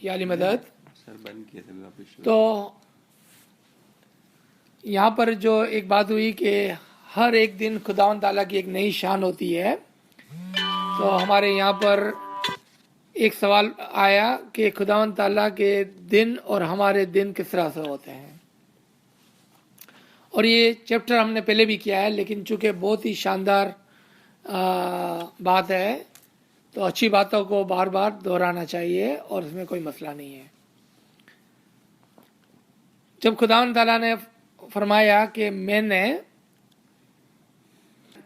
या अली मदद। तो यहाँ पर जो एक बात हुई कि हर एक दिन खुदावंद ताला की एक नई शान होती है। तो हमारे यहाँ पर एक सवाल आया कि खुदावंद ताला के दिन और हमारे दिन किस तरह से होते हैं। और ये चैप्टर हमने पहले भी किया है, लेकिन चूंकि बहुत ही शानदार बात है तो अच्छी बातों को बार बार दोहराना चाहिए और इसमें कोई मसला नहीं है। जब खुदावंद ताला ने फरमाया कि मैंने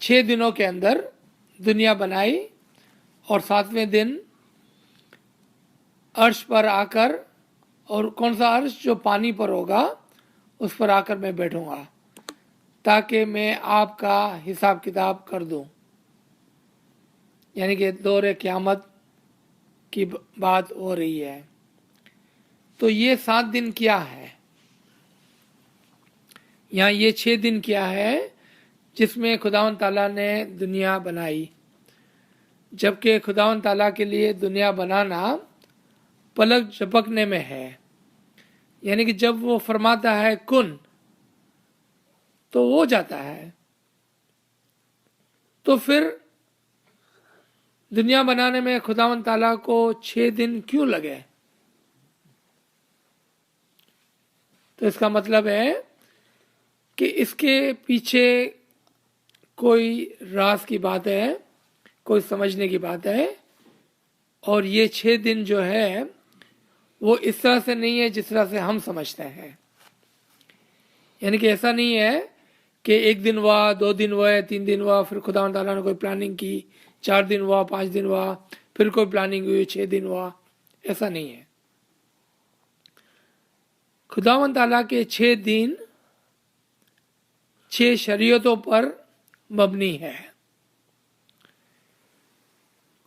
6 दिनों के अंदर दुनिया बनाई और 7वें दिन अर्श पर आकर, और कौन सा अर्श, जो पानी पर होगा, उस पर आकर मैं बैठूंगा ताकि मैं आपका हिसाब किताब कर दूं। यानी कि दौर क़यामत की बात हो रही है। तो ये 7 दिन क्या है, यहाँ ये 6 दिन क्या है जिसमें खुदावंद ताला ने दुनिया बनाई। जबकि खुदावंद ताला के लिए दुनिया बनाना पलक झपकने में है। यानी कि जब वो फरमाता है कुन, तो वो जाता है। तो फिर दुनिया बनाने में खुदावंद ताला को 6 दिन क्यों लगे? तो इसका मतलब है कि इसके पीछे कोई राज की बात है, कोई समझने की बात है। और ये 6 दिन जो है वो इस तरह से नहीं है जिस तरह से हम समझते हैं। यानी कि ऐसा नहीं है कि 1 दिन हुआ, 2 दिन हुआ, 3 दिन हुआ, फिर खुदावंद ताला ने कोई प्लानिंग की, 4 दिन हुआ, 5 दिन हुआ, फिर कोई प्लानिंग हुई, 6 दिन हुआ। ऐसा नहीं है। खुदावंद ताला के 6 दिन 6 शरीयतों पर मबनी है।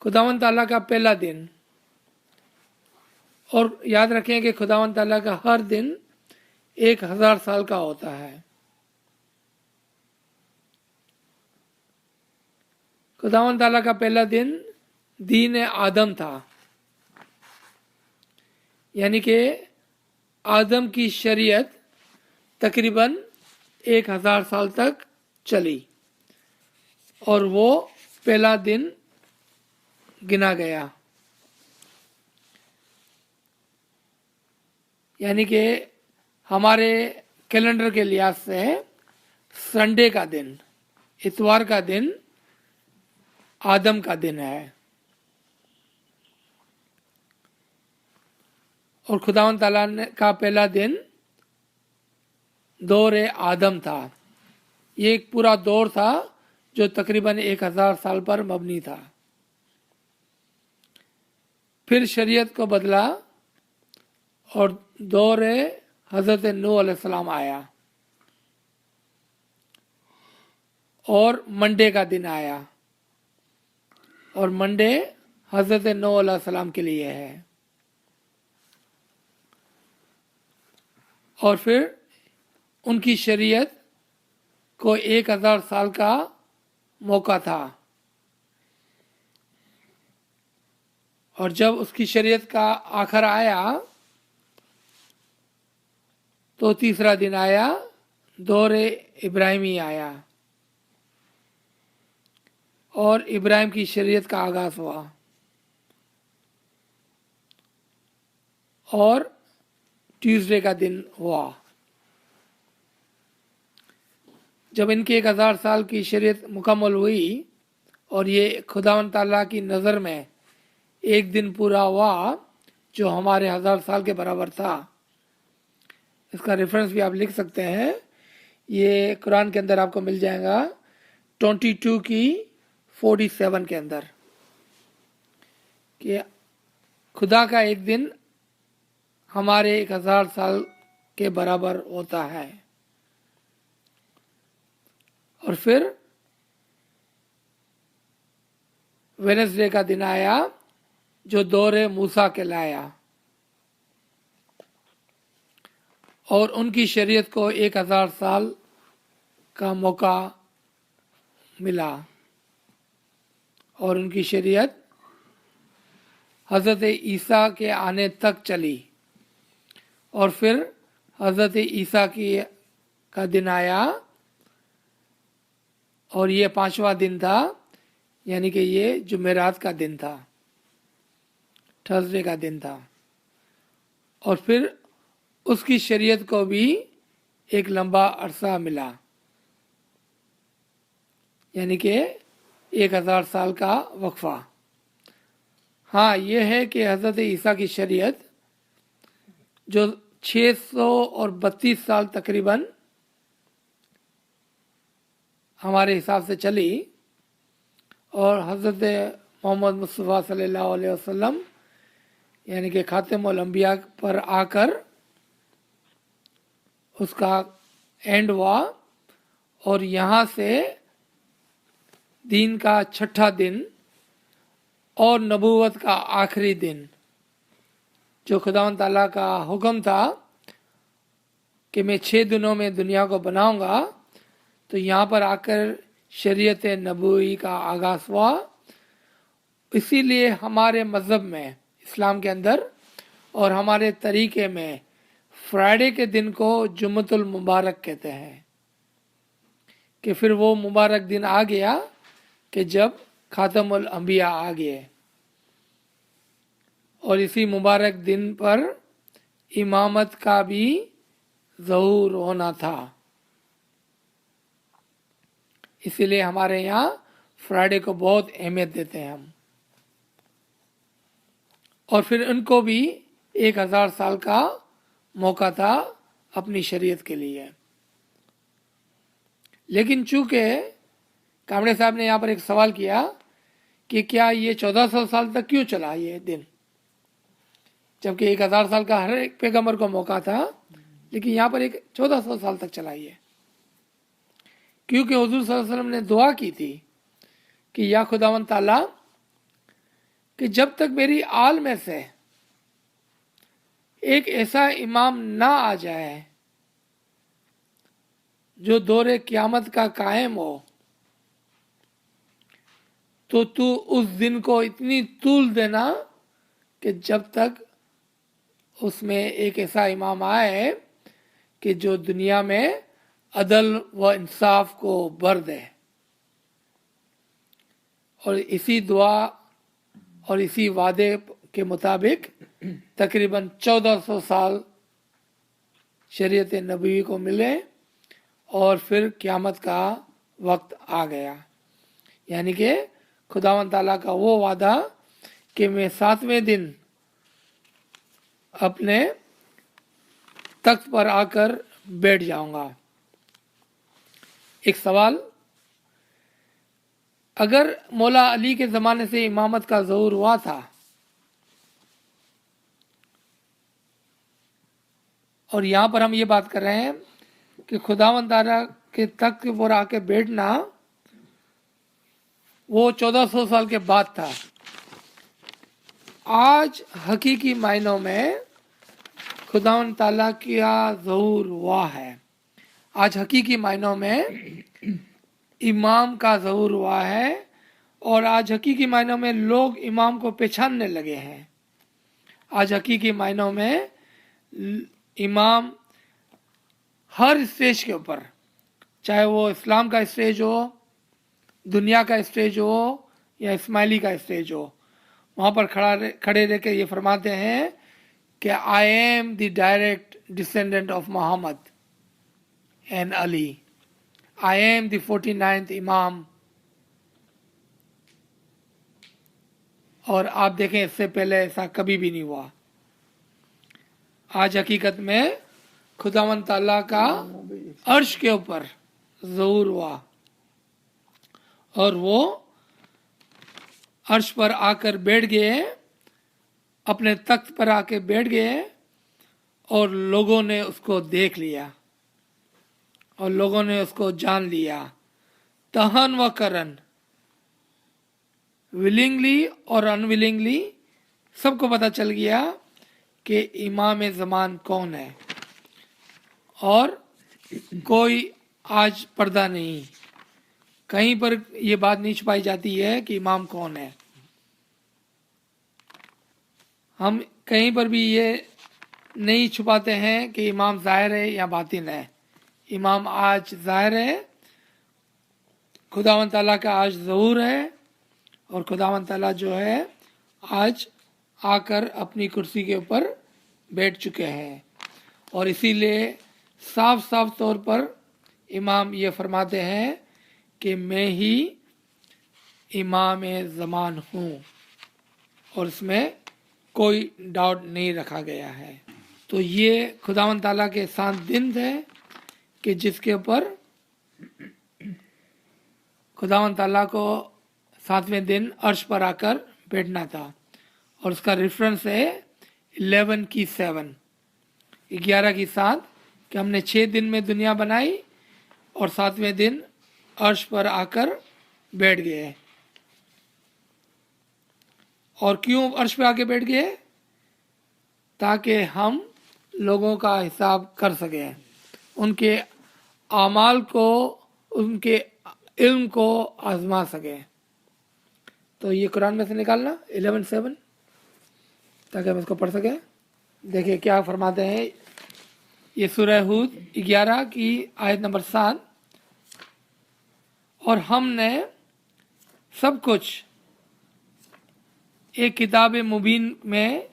खुदावंद ताला का पहला दिन, और याद रखें कि खुदावंद ताला का हर दिन 1000 साल का होता है। खुदावंद ताला का पहला दिन दीन आदम था। यानी कि आदम की शरीयत तकरीबन 1000 साल तक चली और वो पहला दिन गिना गया। यानी कि हमारे कैलेंडर के लिहाज से संडे का दिन, इतवार का दिन आदम का दिन है। और खुदावंद ताला का पहला दिन दौर आदम था। ये एक पूरा दौर था जो तकरीबन 1000 साल पर मबनी था। फिर शरीयत को बदला और दौर हज़रत नूह अलैहिस्सलाम आया और मंडे का दिन आया। और मंडे हज़रत नूह अलैहिस्सलाम के लिए है। और फिर उनकी शरीयत को 1000 साल का मौका था। और जब उसकी शरीयत का आखिर आया तो तीसरा दिन आया, दौर इब्राहिमी आया और इब्राहिम की शरीयत का आगाज हुआ। और ट्यूसडे का दिन हुआ। जब इनकी 1000 साल की शरीयत मुकम्मल हुई और ये खुदावंद ताला की नज़र में एक दिन पूरा हुआ जो हमारे 1000 साल के बराबर था। इसका रेफरेंस भी आप लिख सकते हैं, ये कुरान के अंदर आपको मिल जाएगा 22 की 47 के अंदर, कि खुदा का एक दिन हमारे 1000 साल के बराबर होता है। और फिर वेडनेसडे का दिन आया जो दौरे मूसा कहलाया और उनकी शरीयत को 1000 साल का मौका मिला और उनकी शरीयत हज़रत ईसा के आने तक चली। और फिर हज़रत ईसा का दिन आया और ये 5वां दिन था, यानी कि ये जुमेरात का दिन था, थर्सडे का दिन था। और फिर उसकी शरीयत को भी एक लंबा अरसा मिला, यानी कि 1000 साल का वक्फा। हाँ, ये है कि हज़रत ईसा की शरीयत जो 632 साल तकरीबन हमारे हिसाब से चली, और हज़रत मोहम्मद मुस्तफ़ा सल्लल्लाहु अलैहि वसल्लम यानी कि खातिमुल अंबिया पर आकर उसका एंड हुआ। और यहाँ से दीन का छठा दिन और नबूवत का आखिरी दिन, जो खुदावंद ताला का हुक्म था कि मैं 6 दिनों में दुनिया को बनाऊंगा, तो यहाँ पर आकर शरीयत नबूवी का आगाज़ हुआ। इसीलिए हमारे मज़हब में, इस्लाम के अंदर और हमारे तरीके में फ्राइडे के दिन को जुम्मतुल मुबारक कहते हैं, कि फिर वो मुबारक दिन आ गया कि जब खातमुल अंबिया आ गए। और इसी मुबारक दिन पर इमामत का भी ज़हूर होना था, इसीलिए हमारे यहाँ फ्राइडे को बहुत अहमियत देते हैं हम। और फिर उनको भी 1000 साल का मौका था अपनी शरीयत के लिए। लेकिन चूंकि कामड़े साहब ने यहाँ पर एक सवाल किया कि क्या ये 1400 साल तक क्यों चला ये दिन, जबकि 1000 साल का हर एक पैगंबर को मौका था, लेकिन यहाँ पर एक 1400 साल तक चला ये, क्योंकि हुजूर सल्लल्लाहु अलैहि वसल्लम ने दुआ की थी कि या खुदावंद ताला, कि जब तक मेरी आल में से एक ऐसा इमाम ना आ जाए जो दौरे क़यामत का कायम हो, तो तू उस दिन को इतनी तूल देना कि जब तक उसमें एक ऐसा इमाम आए कि जो दुनिया में अदल व इंसाफ को भर दे। और इसी दुआ और इसी वादे के मुताबिक तकरीबन 1400 साल शरीयत नबवी को मिले और फिर क़यामत का वक्त आ गया। यानी कि खुदावंद ताला का वो वादा कि मैं 7वें दिन अपने तख्त पर आकर बैठ जाऊंगा। एक सवाल, अगर मौला अली के ज़माने से इमामत का ज़हूर हुआ था और यहाँ पर हम ये बात कर रहे हैं कि खुदावंद ताला के तख्त पर आके बैठना वो 1400 साल के बाद था। आज हकीकी मायनों में खुदावंद ताला का ज़हूर हुआ है। आज हकीकी मायनों में इमाम का ज़हूर हुआ है, और आज हकीकी मायनों में लोग इमाम को पहचानने लगे हैं। आज हकीकी मायनों में इमाम हर स्टेज के ऊपर, चाहे वो इस्लाम का स्टेज हो, दुनिया का स्टेज हो या इस्माइली का स्टेज हो, वहाँ पर खड़े रह के ये फरमाते हैं कि I am the direct descendant of Mohammad and Ali, I am the 49th इमाम। और आप देखें, इससे पहले ऐसा कभी भी नहीं हुआ। आज हकीकत में खुदावंद ताला का अर्श के ऊपर ज़हूर हुआ, और वो अर्श पर आकर बैठ गए, अपने तख्त पर आके बैठ गए, और लोगों ने उसको देख लिया और लोगों ने उसको जान लिया, तहन व करन, विलिंगली और अनविलिंगली सबको पता चल गया कि इमाम ज़मान कौन है। और कोई आज पर्दा नहीं, कहीं पर यह बात नहीं छुपाई जाती है कि इमाम कौन है। हम कहीं पर भी ये नहीं छुपाते हैं कि इमाम ज़ाहिर है या बातिन है। इमाम आज ज़ाहिर है, खुदावंद ताला का आज ज़हूर है, और खुदावंद ताला जो है आज आकर अपनी कुर्सी के ऊपर बैठ चुके हैं। और इसीलिए साफ साफ तौर पर इमाम ये फरमाते हैं कि मैं ही इमाम ज़मान हूँ, और इसमें कोई डाउट नहीं रखा गया है। तो ये खुदावंद ताला के 7 दिन थे कि जिसके ऊपर खुदावंद ताला को 7वें दिन अर्श पर आकर बैठना था। और उसका रेफरेंस है 11 की 7, 11 की 7, कि हमने 6 दिन में दुनिया बनाई और 7वें दिन अर्श पर आकर बैठ गए। और क्यों अर्श पे आके बैठ गए? ताकि हम लोगों का हिसाब कर सकें, उनके आमाल को, उनके इल्म को आजमा सकें। तो ये कुरान में से निकालना 11:7, ताकि हम इसको पढ़ सकें। देखिए क्या फरमाते हैं, ये सूरह हूद 11 की आयत नंबर 7। और हमने सब कुछ एक किताब मुबीन में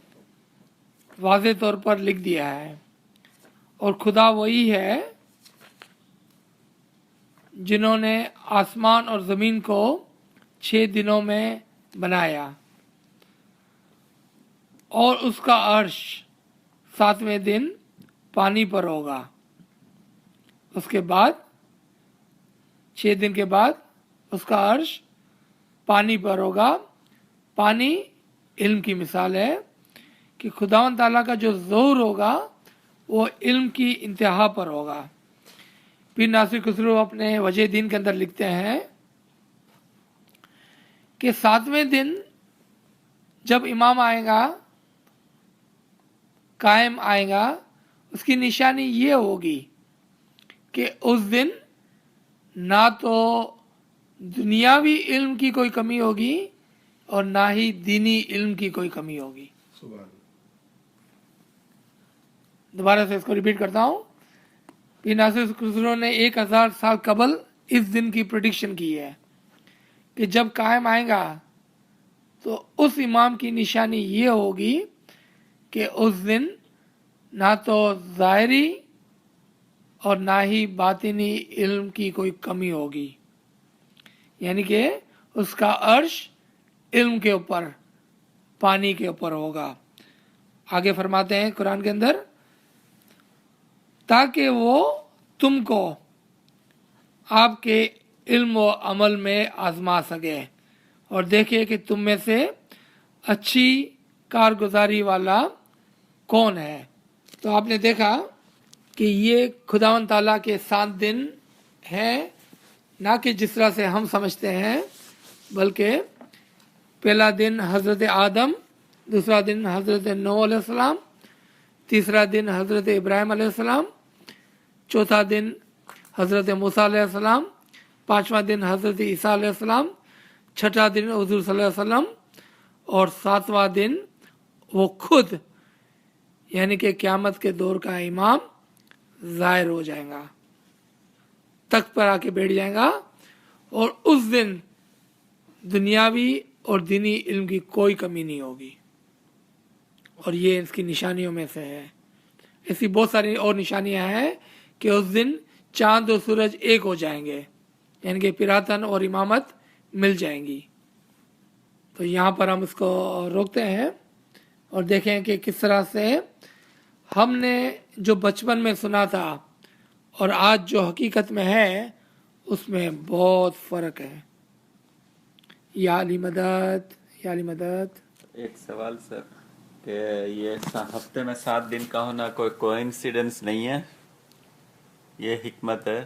वाज़े तौर पर लिख दिया है, और खुदा वही है जिन्होंने आसमान और ज़मीन को 6 दिनों में बनाया, और उसका अर्श 7वें दिन पानी पर होगा। उसके बाद 6 दिन के बाद उसका अर्श पानी पर होगा। पानी इल्म की मिसाल है कि खुदावंद ताला का जो ज़ोर होगा वो इल्म की इंतहा पर होगा। पीर नासिर खुसरो अपने वजह दीन के अंदर लिखते हैं कि 7वें दिन जब इमाम आएगा, कायम आएगा, उसकी निशानी ये होगी कि उस दिन ना तो दुनियावी इल्म की कोई कमी होगी और ना ही दीनी इल्म की कोई कमी होगी। दोबारा से इसको रिपीट करता हूँ। पीर नासिर खुसरो ने 1000 साल कबल इस दिन की प्रेडिक्शन की है कि जब कायम आएगा तो उस इमाम की निशानी ये होगी कि उस दिन ना तो ज़ाहिरी और ना ही बातिनी इल्म की कोई कमी होगी, यानी कि उसका अर्श इल्म के ऊपर, पानी के ऊपर होगा। आगे फरमाते हैं कुरान के अंदर, ताकि वो तुमको आपके इल्म व अमल में आजमा सके और देखे कि तुम में से अच्छी कारगुजारी वाला कौन है। तो आपने देखा कि ये खुदावंद ताला के 7 दिन हैं, ना कि जिस तरह से हम समझते हैं, बल्कि पहला दिन हज़रत आदम, दूसरा दिन हज़रत नूह अलैहिस्सलाम, तीसरा दिन हज़रत इब्राहिम अलैहिस्सलाम, चौथा दिन हज़रत मूसा अलैहिस्सलाम, पाँचवा दिन हज़रत ईसा अलैहिस्सलाम, छठा दिन हुज़ूर सल्लल्लाहु अलैहि वसल्लम, और 7वां दिन वो खुद, यानी कि क़यामत के दौर का इमाम ज़ाहिर हो जाएगा, तख्त पर आके बैठ जाएगा, और उस दिन दुनियावी और दीनी इल्म की कोई कमी नहीं होगी। और ये इसकी निशानियों में से है। ऐसी बहुत सारी और निशानियां हैं कि उस दिन चांद और सूरज एक हो जाएंगे, यानी कि पिरातन और इमामत मिल जाएंगी। तो यहाँ पर हम इसको रोकते हैं और देखें कि किस तरह से हमने जो बचपन में सुना था और आज जो हकीकत में है उसमें बहुत फ़र्क है। या अली मदद, या अली मदद। एक सवाल सर, कि ये हफ्ते में 7 दिन का होना कोई कोइंसिडेंस नहीं है, ये हिकमत है।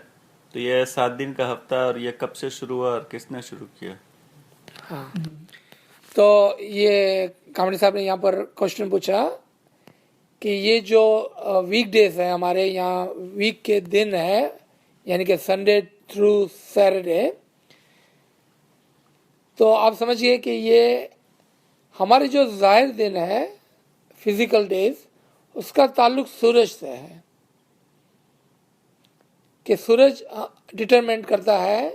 तो ये 7 दिन का हफ्ता, और ये कब से शुरू हुआ और किसने शुरू किया? हाँ, तो ये कामड़ी साहब ने यहाँ पर क्वेश्चन पूछा कि ये जो वीक डेज है हमारे यहाँ, वीक के दिन है, यानी कि संडे थ्रू सैटरडे, तो आप समझिए कि ये हमारे जो ज़ाहिर दिन है फिजिकल डेज, उसका ताल्लुक सूरज से है कि सूरज डिटरमाइन करता है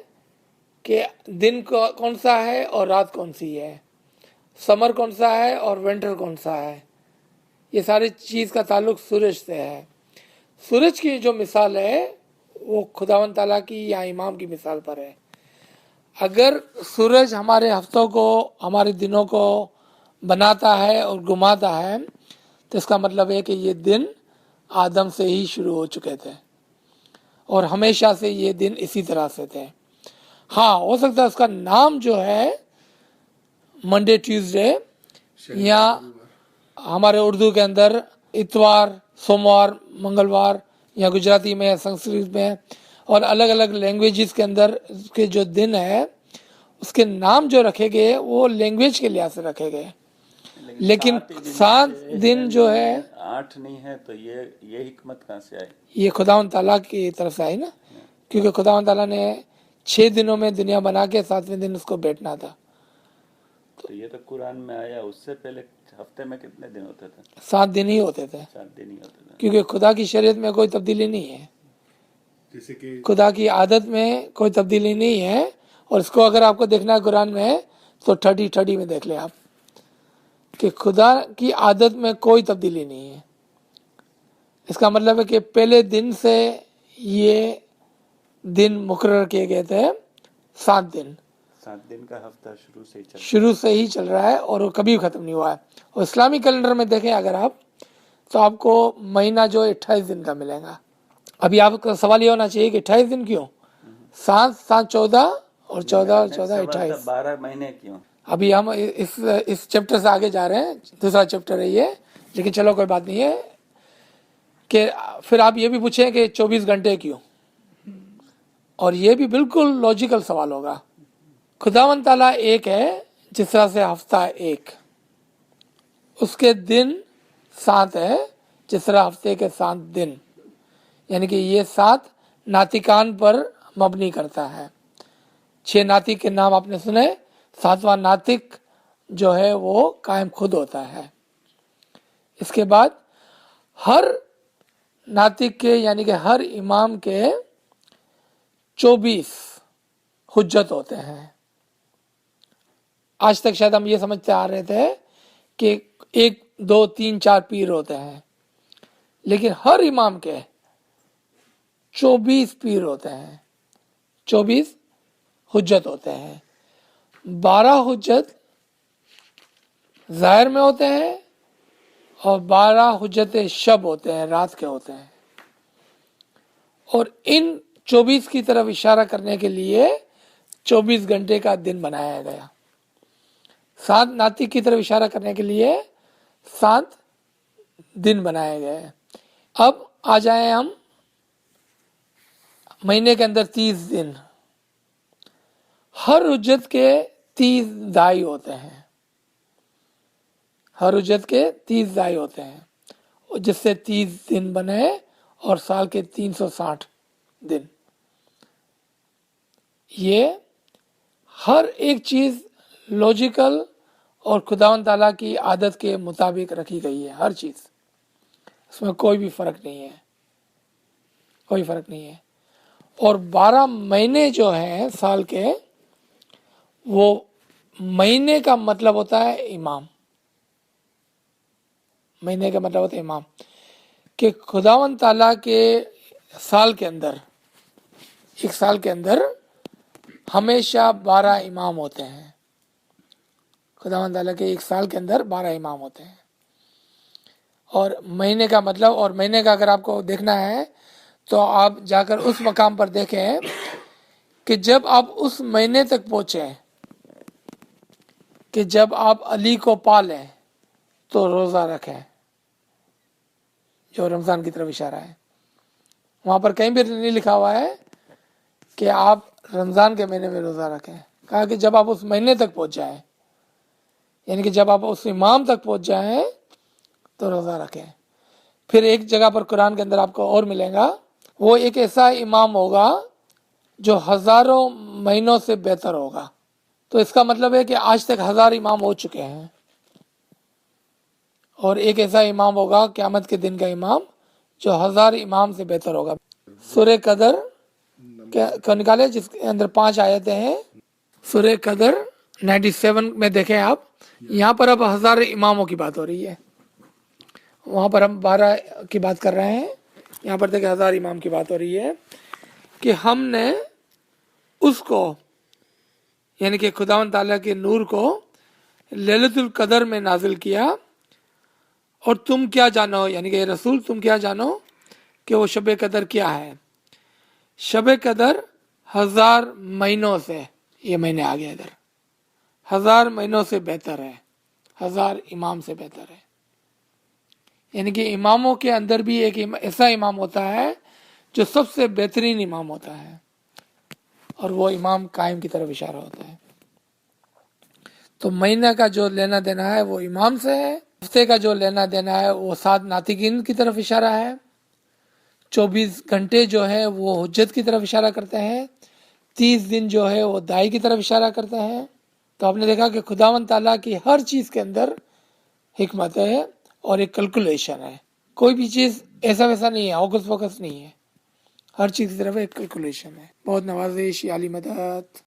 कि दिन कौन सा है और रात कौन सी है, समर कौन सा है और विंटर कौन सा है। ये सारी चीज़ का ताल्लुक सूरज से है। सूरज की जो मिसाल है वो खुदावंद ताला की या इमाम की मिसाल पर है। अगर सूरज हमारे हफ्तों को, हमारे दिनों को बनाता है और घुमाता है, तो इसका मतलब है कि ये दिन आदम से ही शुरू हो चुके थे और हमेशा से ये दिन इसी तरह से थे। हाँ, हो सकता है उसका नाम जो है मंडे, ट्यूसडे, या हमारे उर्दू के अंदर इतवार, सोमवार, मंगलवार, या गुजराती में, संस्कृत में और अलग अलग लैंग्वेजेस के अंदर के जो दिन है उसके नाम जो रखे गए वो लैंग्वेज के लिहाज से रखे गए। लेकिन 7 दिन जो है, 8 नहीं है, तो ये हिकमत कहाँ से आई? ये खुदावंद ताला की तरफ से आई ना, क्योंकि खुदावंद ताला ने 6 दिनों में दुनिया बना के 7वें दिन उसको बैठना था। तो ये तो कुरान में आया। उससे पहले हफ्ते में कितने दिन होते थे? 7 दिन ही होते थे, 7 दिन ही होते थे। क्योंकि खुदा की शरीयत में कोई तब्दीली नहीं है, जैसे कि खुदा की आदत में कोई तब्दीली नहीं है। और इसको अगर आपको देखना है कुरान में, तो 30 में देख ले आप कि खुदा की आदत में कोई तब्दीली नहीं है। इसका मतलब है कि पहले दिन से ये दिन मुकर्रर किए गए थे, 7 दिन। 7 दिन का हफ्ता शुरू से ही चल रहा है और वो कभी खत्म नहीं हुआ है। और इस्लामी कैलेंडर में देखें अगर आप, तो आपको महीना जो 28 दिन का मिलेगा। अभी आपका सवाल ये होना चाहिए कि 28 दिन क्यों? 7 7 14 और 14 और 14 28, 12 महीने क्यों? अभी हम इस चैप्टर से आगे जा रहे हैं, दूसरा चैप्टर है ये। लेकिन चलो कोई बात नहीं है कि फिर आप ये भी पूछें कि 24 घंटे क्यों, और ये भी बिल्कुल लॉजिकल सवाल होगा। खुदावंद ताला एक है, जिस तरह से हफ्ता एक, उसके दिन 7 है, जिस तरह हफ्ते के 7 दिन, यानी कि ये 7 नातिकान पर मबनी करता है। 6 नातिक के नाम आपने सुने, 7वां नातिक जो है वो कायम खुद होता है। इसके बाद हर नातिक के, यानी कि हर इमाम के 24 हुज्जत होते हैं। आज तक शायद हम ये समझते आ रहे थे कि 1 2 3 4 पीर होते हैं, लेकिन हर इमाम के 24 पीर होते हैं, 24 हुज्जत होते हैं। 12 हुज्जत ज़ाहिर में होते हैं और 12 हुज्जत शब होते हैं, रात के होते हैं। और इन 24 की तरफ इशारा करने के लिए 24 घंटे का दिन बनाया गया। 7 नातिक की तरफ इशारा करने के लिए 7 दिन बनाए गए। अब आ जाए हम महीने के अंदर 30 दिन। हर हुज्जत के 30 दाई होते हैं, हर हुज्जत के 30 दाई होते हैं, जिससे 30 दिन बने और साल के 360 दिन। ये हर एक चीज़ लॉजिकल और खुदावंद ताला की आदत के मुताबिक रखी गई है, हर चीज़। इसमें कोई भी फ़र्क नहीं है, कोई फ़र्क नहीं है। और 12 महीने जो हैं साल के, वो महीने का मतलब होता है इमाम। महीने का मतलब होता है इमाम, कि खुदावंद ताला के साल के अंदर, एक साल के अंदर हमेशा 12 इमाम होते हैं। खुदावंद ताला के एक साल के अंदर 12 इमाम होते हैं। और महीने का मतलब, और महीने का अगर आपको देखना है तो आप जाकर उस मकाम पर देखें कि जब आप उस महीने तक पहुँचे कि जब आप अली को पालें तो रोज़ा रखें, जो रमज़ान की तरफ इशारा है। वहाँ पर कहीं भी नहीं लिखा हुआ है कि आप रमज़ान के महीने में रोज़ा रखें। कहा कि जब आप उस महीने तक पहुँच जाएं, यानी कि जब आप उस इमाम तक पहुँच जाएं तो रोज़ा रखें। फिर एक जगह पर कुरान के अंदर आपको और मिलेगा, वो एक ऐसा इमाम होगा जो हज़ारों महीनों से बेहतर होगा। तो इसका मतलब है कि आज तक 1000 इमाम हो चुके हैं और एक ऐसा इमाम होगा क़यामत के दिन का इमाम जो 1000 इमाम से बेहतर होगा। सूरह कदर क्या निकाले जिसके अंदर 5 आयतें हैं। सूरह कदर 97 में देखें आप, यहाँ पर अब 1000 इमामों की बात हो रही है, वहाँ पर हम 12 की बात कर रहे हैं, यहाँ पर देखें 1000 इमाम की बात हो रही है कि हमने उसको यानी कि खुदावंद ताला के नूर को लैलतुल कदर में नाजिल किया। और तुम क्या जानो, यानी कि रसूल तुम क्या जानो कि वो शब कदर क्या है। शब कदर 1000 महीनों से, ये महीने आ गया इधर, 1000 महीनों से बेहतर है, 1000 इमाम से बेहतर है। यानी कि इमामों के अंदर भी एक ऐसा इमाम होता है जो सबसे बेहतरीन इमाम होता है, और वो इमाम कायम की तरफ इशारा होता है। तो महीने का जो लेना देना है वो इमाम से है, हफ्ते का जो लेना देना है वो 7 नातिकीन की तरफ इशारा है, 24 घंटे जो है वो हुज्जत की तरफ इशारा करते हैं, 30 दिन जो है वो दाई की तरफ इशारा करते हैं। तो आपने देखा कि खुदावंद ताला की हर चीज़ के अंदर हिकमत है और एक कैलकुलेशन है। कोई भी चीज़ ऐसा वैसा नहीं है, ऑकस फोकस नहीं है, हर चीज़ की तरफ एक कैलकुलेशन है। बहुत नवाजिश, आली मदद।